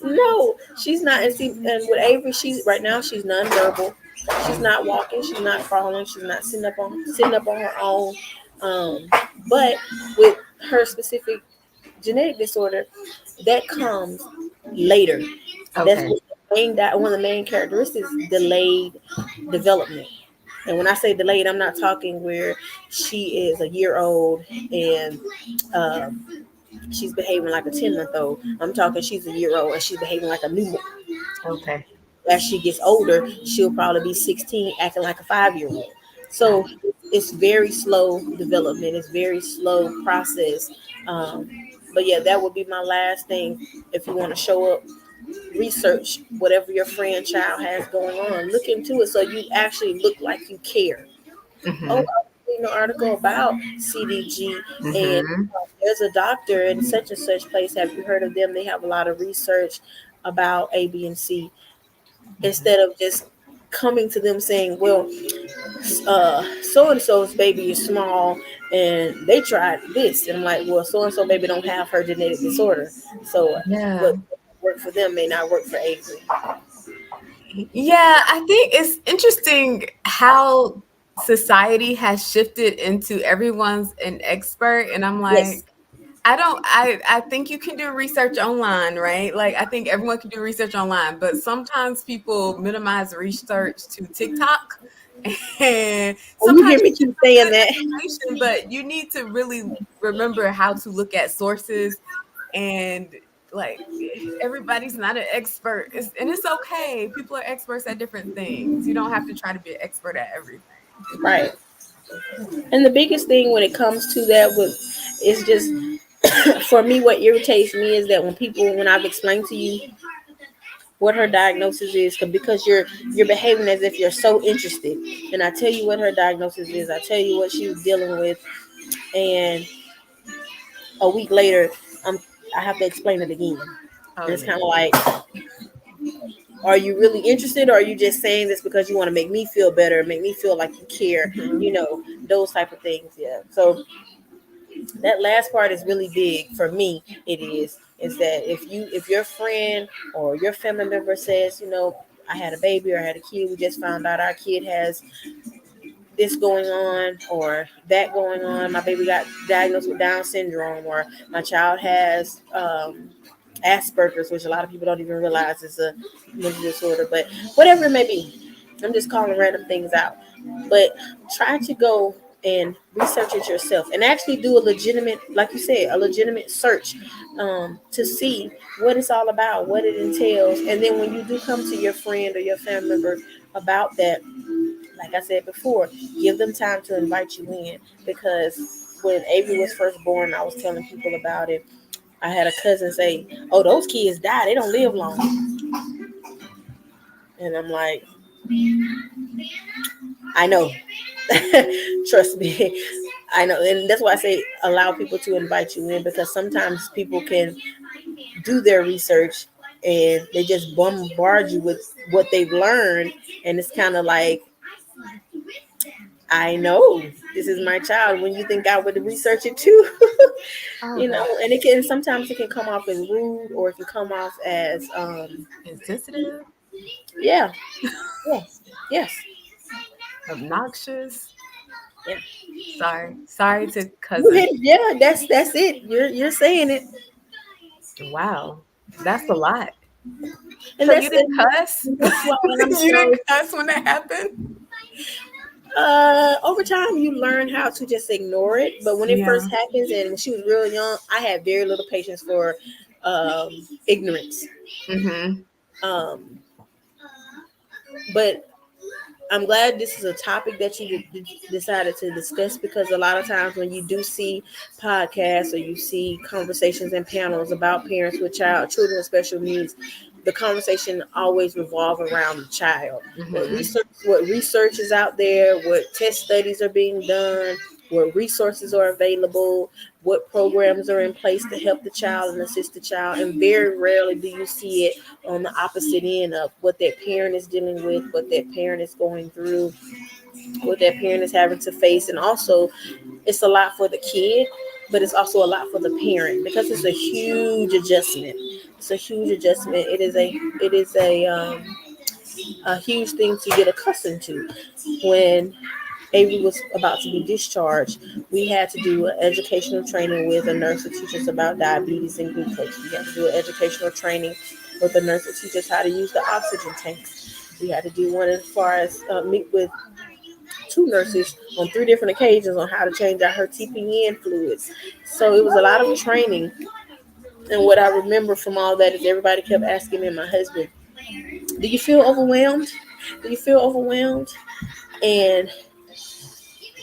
No, She's not, and with Avery, she's right now she's nonverbal. She's not walking. She's not crawling. She's not sitting up on her own. Um, but with her specific genetic disorder, that comes later. That's Okay. one of the main characteristics: delayed development. And when I say delayed, I'm not talking where she is a year old and um, she's behaving like a 10-month-old. I'm talking she's a year old and she's behaving like a newborn. Okay. As she gets older, she'll probably be 16, acting like a 5-year-old. So Gotcha. it's very slow development. It's very slow process. Um, but yeah, that would be my last thing. If you want to show up, research whatever your friend child has going on. Look into it so you actually look like you care. Oh, I Mm-hmm. was reading an article about CDG, and Mm-hmm. there's a doctor in such and such place. Have you heard of them? They have a lot of research about A, B, and C. Instead of just coming to them saying, "Well, so and so's baby is small, and they tried this," and I'm like, "Well, so and so baby don't have her genetic disorder, so Yeah. what worked for them may not work for Avery." Yeah, I think it's interesting how society has shifted into everyone's an expert. And I'm Yes, like, I think you can do research online, right? Like I think everyone can do research online, but sometimes people minimize research to TikTok. And oh, you sometimes hear you me get keep some saying good that. information, but you need to really remember how to look at sources and like everybody's not an expert. And it's okay. People are experts at different things. You don't have to try to be an expert at everything. Right. And the biggest thing when it comes to that with is just for me, what irritates me is that when I've explained to you what her diagnosis is, because you're behaving as if you're so interested, and I tell you what her diagnosis is, I tell you what she was dealing with, and a week later, I'm I have to explain it again. Oh And it's kind yeah. of like, are you really interested, or are you just saying this because you want to make me feel better, make me feel like you care, Mhm. those type of things. Yeah. So that last part is really big for me. It is that if your friend or your family member says, I had a baby or I had a kid, we just found out our kid has this going on or that going on, my baby got diagnosed with Down syndrome, or my child has Asperger's, which a lot of people don't even realize is a mental disorder, but whatever it may be, I'm just calling random things out. But try to go and research it yourself and actually do a legitimate, like you said, a legitimate search, to see what it's all about, what it entails. And then when you do come to your friend or your family member about that, like I said before, give them time to invite you in. Because when Avery was first born, I was telling people about it. I had a cousin say, "Oh, those kids die. They don't live long." And I'm like, I know. Trust me. I know. And that's why I say allow people to invite you in, because sometimes people can do their research and they just bombard you with what they've learned. And it's kind of like, I know this is my child when you think I would research it too. Oh god. And it can sometimes it can come off as rude, or it can come off as Insensitive, yeah, yeah, yes, obnoxious. yeah. Sorry to You cousins. hit it. Yeah, that's it. You're saying it. Wow. That's a lot. And So you didn't cuss? that's why, and I'm You didn't so cuss when that happened? over time you learn how to just ignore it. But when it Yeah. first happens, and when she was real young, I had very little patience for ignorance. Mhm. Um, but I'm glad this is a topic that you decided to discuss, because a lot of times when you do see podcasts or you see conversations and panels about parents with children with special needs, the conversation always revolve around the child. Mhm. What research is out there, what test studies are being done, what resources are available, what programs are in place to help the child and assist the child. And very rarely do you see it on the opposite end of what that parent is dealing with, what that parent is going through, what that parent is having to face. And also, it's a lot for the kid, but it's also a lot for the parent, because it's a huge adjustment It's a huge adjustment. It is a huge thing to get accustomed to. When Avery was about to be discharged, we had to do an educational training with a nurse to teach us about diabetes and glucose. We had to do an educational training with a nurse to teach us how to use the oxygen tanks. We had to do one as far as meet with two nurses on three different occasions on how to change out her TPN fluids. So it was a lot of training. And what I remember from all that is everybody kept asking me and my husband, do you feel overwhelmed? Do you feel overwhelmed? And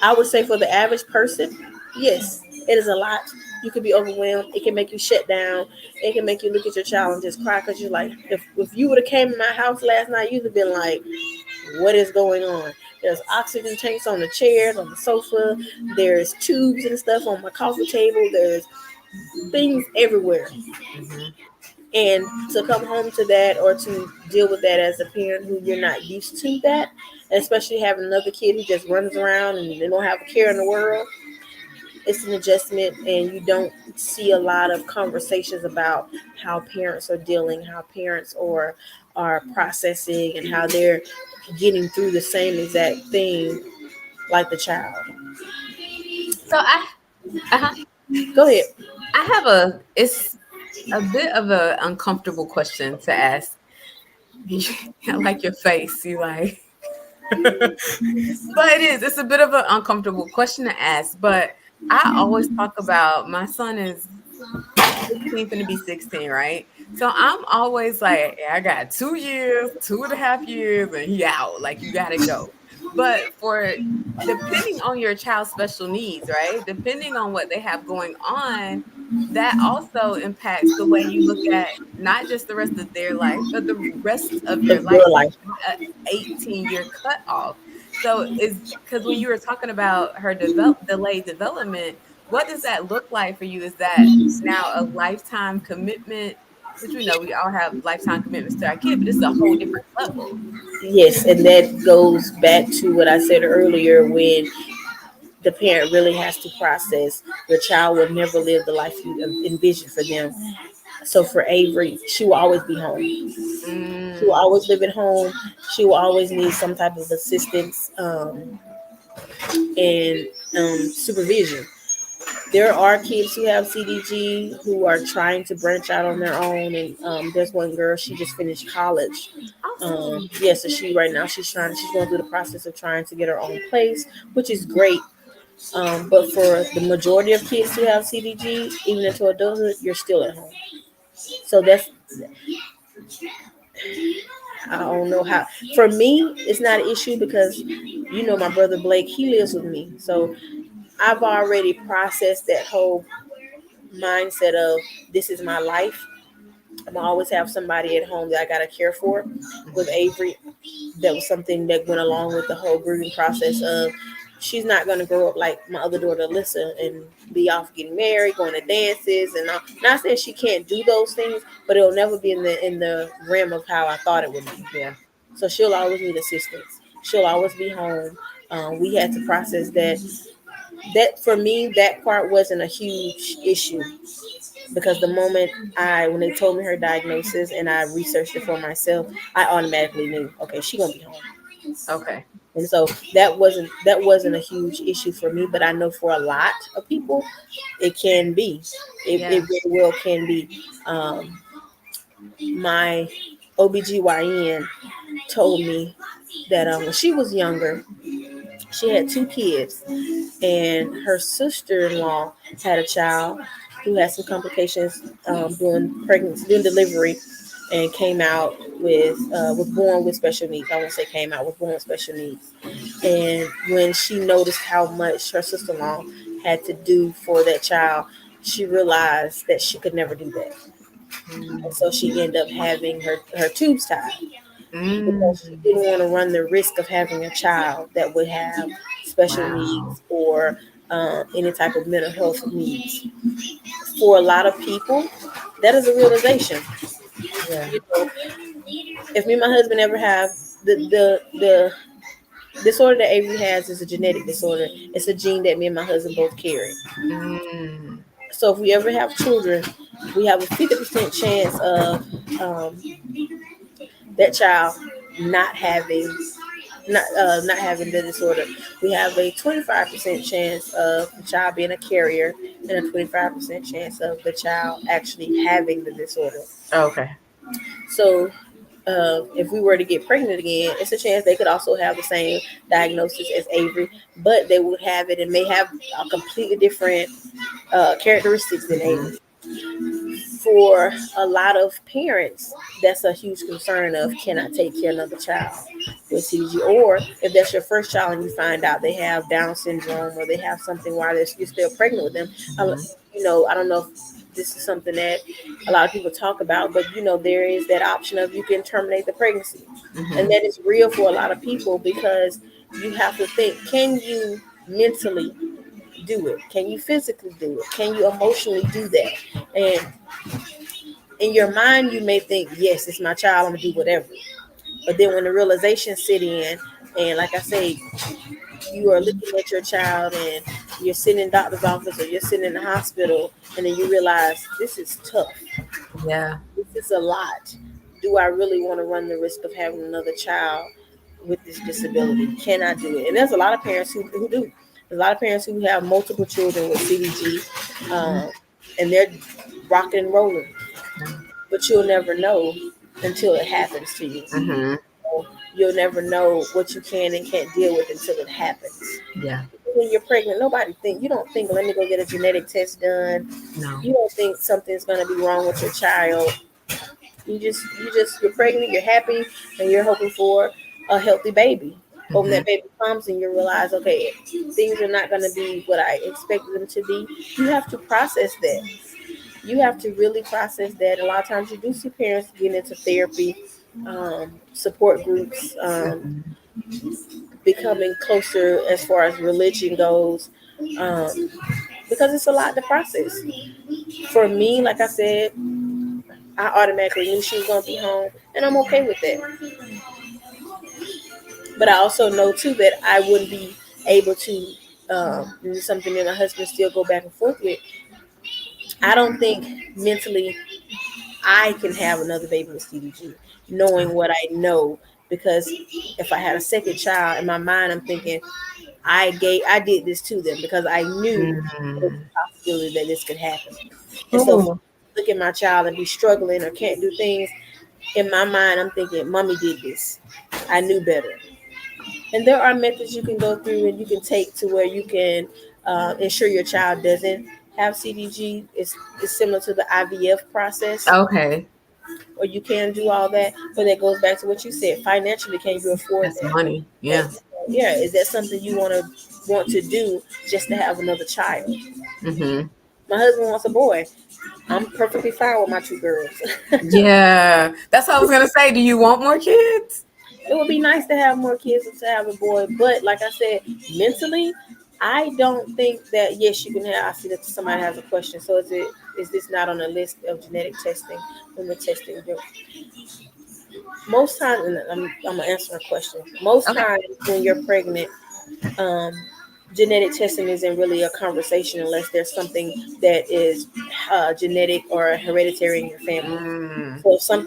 I would say for the average person, yes, it is a lot. You could be overwhelmed. It can make you shut down. It can make you look at your child and just cry because you're like, if you would have came in my house last night, you'd have been like, what is going on? There's oxygen tanks on the chairs, on the sofa. There's tubes and stuff on my coffee table. There's things everywhere. Mm-hmm. And to come home to that or to deal with that as a parent who you're not used to that, especially having another kid who just runs around and they don't have a care in the world, it's an adjustment. And you don't see a lot of conversations about how parents are dealing, how parents are processing, and how they're getting through the same exact thing like the child. So uh-huh. Go ahead. I have it's a bit of a uncomfortable question to ask. I like your face. You like, but it's a bit of an uncomfortable question to ask. But I always talk about my son is 15, finna be 16, right? So I'm always like, "Yeah, I got 2 years, 2.5 years, and he out. Like, you gotta go." But for depending on your child's special needs, right? Depending on what they have going on, that also impacts the way you look at not just the rest of their life, but the rest of your Of life. your It's life. not a 18-year cutoff. So is because when you were talking about her delayed development, what does that look like for you? Is that now a lifetime commitment? Which we know we all have lifetime commitments to our kid, but it's a whole different level. Yes, and that goes back to what I said earlier when the parent really has to process your child will never live the life you envisioned for them. So for Avery, she will always be home. She will Mm, always live at home. She will always need some type of assistance and supervision. There are kids who have CDG who are trying to branch out on their own, and there's one girl, she just finished college. awesome. Yeah, so she right now she's going through the process of trying to get her own place, which is great. But for the majority of kids who have CDG, even into adulthood, you're still at home. So that's, I don't know how. For me, it's not an issue because my brother Blake, he lives with me, so I've already processed that whole mindset of this is my life. I'm gonna always have somebody at home that I gotta care for. With Mhm. Avery, that was something that went along with the whole grieving process of she's not going to grow up like my other daughter Alyssa and be off getting married, going to dances, and all. Not saying she can't do those things, but it'll never be in the realm of how I thought it would be. Yeah. So she'll always need assistance. She'll always be home. We had to process that. That for me, that part wasn't a huge issue because the moment when they told me her diagnosis and I researched it for myself, I automatically knew, okay, she gonna be home. Okay. And so that wasn't a huge issue for me, but I know for a lot of people it can be. It Yeah. very well can be. My OBGYN told me that when she was younger, she had two kids, and her sister-in-law had a child who had some complications during pregnancy, during delivery, and came out with was born with special needs. I won't say came out, was born with special needs. And when she noticed how much her sister-in-law had to do for that child, she realized that she could never do that. And so Mm. she ended up having her tubes tied because she Mm. didn't want to run the risk of having a child that would have special Wow. needs or any type of mental health needs. For a lot of people, that is a realization. Yeah. You know, if me and my husband ever have the disorder that Avery has is a genetic disorder. It's a gene that me and my husband both carry. Mm. So if we ever have children, we have a 50% chance of that child not having not having the disorder. We have a 25% chance of the child being a carrier, and a 25% chance of the child actually having the disorder. Okay. So, if we were to get pregnant again, it's a chance they could also have the same diagnosis as Avery, but they would have it and may have a completely different characteristics than Mhm. Avery. For a lot of parents, that's a huge concern of, can I take care of another child with CDG? Or if that's your first child and you find out they have Down syndrome or they have something while you're still pregnant with them, Mhm. I don't know if this is something that a lot of people talk about, but there is that option of you can terminate the pregnancy. And Mhm. that is real for a lot of people, because you have to think, can you mentally do it? Can you physically do it? Can you emotionally do that? And in your mind, you may think, yes, it's my child, I'm gonna do whatever. But then when the realization sit in, and like I say, you are looking at your child and you're sitting in doctor's office or you're sitting in the hospital, and then you realize, this is tough. Yeah. This is a lot. Do I really want to run the risk of having another child with this disability? Can I do it? And there's a lot of parents who do. There's a lot of parents who have multiple children with CDG, Mhm. and they're rocking and rolling. Yeah. But you'll never know until it happens to you. Mhm. You'll never know what you can and can't deal with until it happens. Yeah. When you're pregnant, you don't think, let me go get a genetic test done. No. You don't think something's going to be wrong with your child. You're pregnant, you're happy, and you're hoping for a healthy baby. Hoping Mhm. that baby comes and you realize, okay, things are not going to be what I expected them to be. You have to process that. You have to really process that. A lot of times you do see parents getting into therapy, support groups, Mhm. becoming closer as far as religion goes, um, because it's a lot to process. For me, like I said, I automatically knew she was going to be home, and I'm okay with that. But I also know too that I wouldn't be able to. This is something that my husband still go back and forth with. I don't think mentally I can have another baby with CDG, knowing what I know. Because if I had a second child, in my mind, I'm thinking I did this to them because I knew there was Mhm. a possibility that this could happen. And so, Oh. look at my child and be struggling or can't do things. In my mind, I'm thinking, "Mommy did this. I knew better." And there are methods you can go through and you can take to where you can ensure your child doesn't have CDG. It's similar to the IVF process, Okay. or you can do all that. But that goes back to what you said. Financially, can you afford That's that? money. And, Yeah. yeah, is that something you want to do just to have another child? Mhm. My husband wants a boy. I'm perfectly fine with my two girls. Yeah. That's what I was gonna say. Do you want more kids? It would be nice to have more kids and to have a boy, but like I said, mentally, I don't think that, yes, you can have. I see that somebody has a question. So is this not on the list of genetic testing when the testing group? Most times, and I'm gonna answer a question. Most Okay. times when you're pregnant, um, genetic testing isn't really a conversation unless there's something that is genetic or hereditary in your family. Mm. So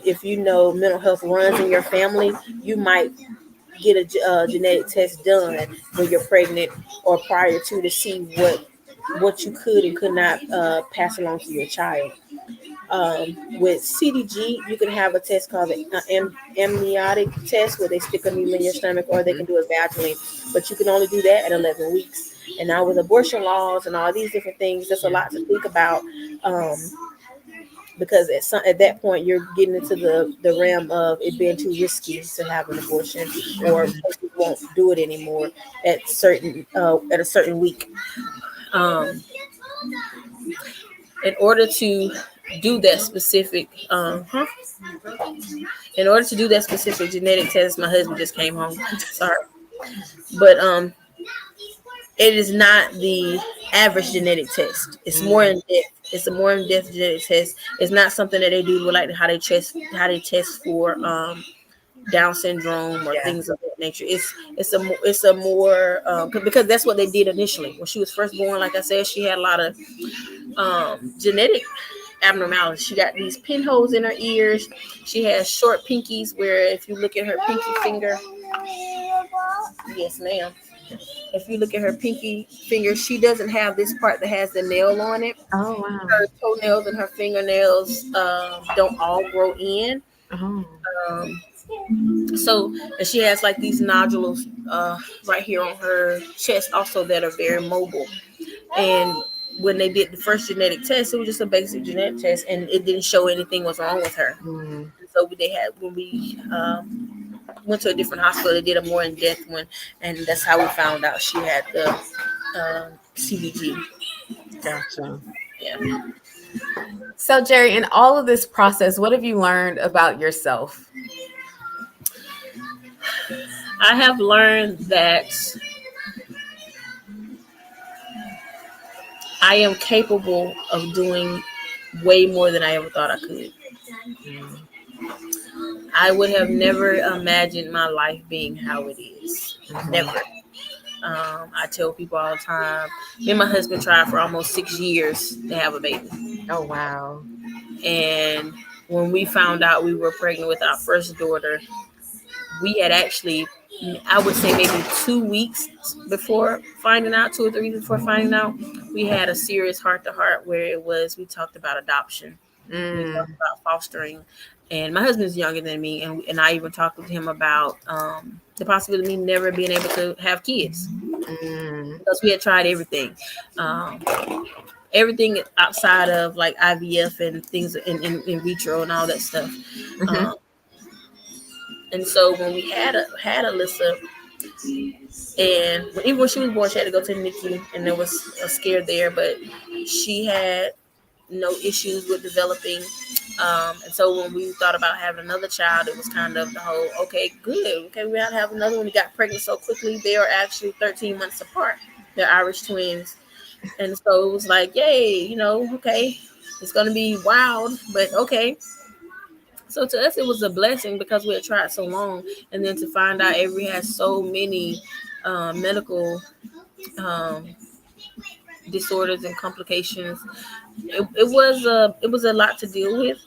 if you know mental health runs in your family, you might get a genetic test done when you're pregnant or prior to see what you could and could not pass along to your child. With CDG, you can have a test called the amniotic test, where they stick a needle in your stomach, or they Mhm. can do it vaginally. But you can only do that at 11 weeks. And now with abortion laws and all these different things, there's a Yeah. lot to think about. Um, because at that point you're getting into the realm of it being too risky to have an abortion, or Mhm. places won't do it anymore at a certain week. Um, in order to do that specific in order to do that specific genetic test, my husband just came home. Sorry, but it is not the average genetic test. It's more Mm. in depth. It's a more in depth genetic test. It's not something that they do with like how they test for Down syndrome or Yeah. things of that nature. It's a more because that's what they did initially when she was first born. Like I said, she had a lot of genetic abnormalities. She got these pinholes in her ears. She has short pinkies where if you look at her pinky finger, yes, ma'am. If you look at her pinky finger, she doesn't have this part that has the nail on it. Oh wow. Her toenails and her fingernails don't all grow in. Oh. Um, so and she has like these nodules right here on her chest also that are very mobile. And when they did the first genetic test, it was just a basic genetic test, and it didn't show anything was wrong with her. Mm. So they had when we went to a different hospital, they did a more in depth one, and that's how we found out she had the CBG. Gotcha. Yeah. So, Jerri, in all of this process, what have you learned about yourself? I have learned that I am capable of doing way more than I ever thought I could. Mm. I would have never imagined my life being how it is. Mhm. Never. I tell people all the time, me and my husband tried for almost 6 years to have a baby. Oh, wow. And when we found out we were pregnant with our first daughter, we had actually, I would say maybe 2 weeks before finding out, 2 or 3 weeks before finding out, we had a serious heart to heart where we talked about adoption. We talked about fostering. And my husband's younger than me, and I even talked with him about the possibility of me never being able to have kids because we had tried everything. Everything outside of like IVF and things in vitro and all that stuff. Mhm. And so when we had Alyssa, and even when she was born, she had to go to the NICU, and there was a scare there, but she had no issues with developing. And so when we thought about having another child, it was kind of the whole, okay, good. Okay, we gotta have another one. We got pregnant so quickly. They are actually 13 months apart. They're Irish twins. And so it was like, yay, okay, it's going to be wild, but okay. So to us, it was a blessing because we had tried so long. And then to find out Avery has so many medical disorders and complications, it was a lot to deal with.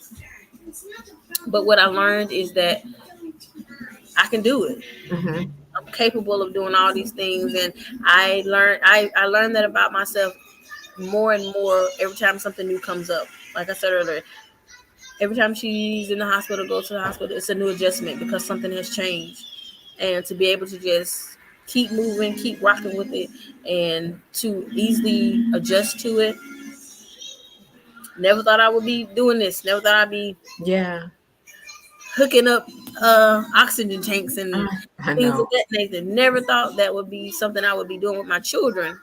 But what I learned is that I can do it. Mm-hmm. I'm capable of doing all these things, and I learned that about myself more and more every time something new comes up. Like I said earlier, every time she's in the hospital, goes to the hospital, it's a new adjustment because something has changed. And to be able to just keep moving, keep rocking with it, and to easily adjust to it. Never thought I would be doing this. Never thought I'd be hooking up oxygen tanks and I things know. of that nature. Never thought that would be something I would be doing with my children.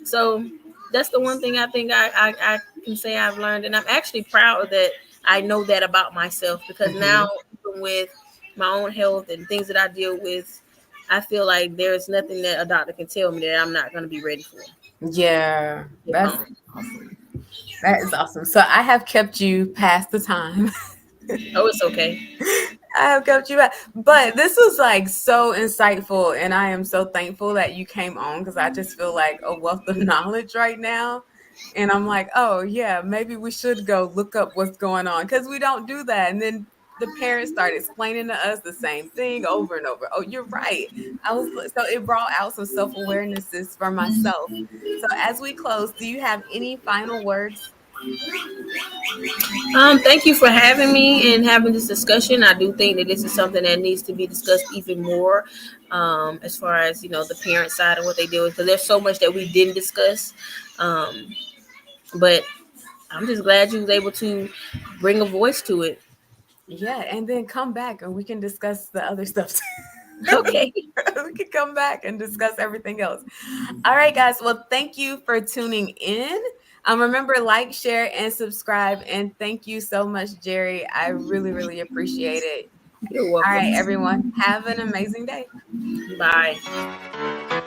So that's the one thing I think I can say I've learned, and I'm actually proud that I know that about myself because now, even with my own health and things that I deal with, I feel like there's nothing that a doctor can tell me that I'm not going to be ready for. Yeah, that's awesome. That is awesome. So I have kept you past the time. Oh, it's okay. I have kept you back. But this was like so insightful, and I am so thankful that you came on because I just feel like a wealth of knowledge right now. And I'm like, oh, yeah, maybe we should go look up what's going on because we don't do that. And then the parents start explaining to us the same thing over and over. Oh, you're right. So it brought out some self-awarenesses for myself. So as we close, do you have any final words? Thank you for having me and having this discussion. I do think that this is something that needs to be discussed even more, as far as the parent side and what they deal with. Because there's so much that we didn't discuss, but I'm just glad you was able to bring a voice to it. Yeah, and then come back and we can discuss the other stuff. Okay. We can come back and discuss everything else. All right, guys. Well, thank you for tuning in. Remember, like, share, and subscribe. And thank you so much, Jerri. I really, really appreciate it. You're All welcome. right, everyone. Have an amazing day. Bye.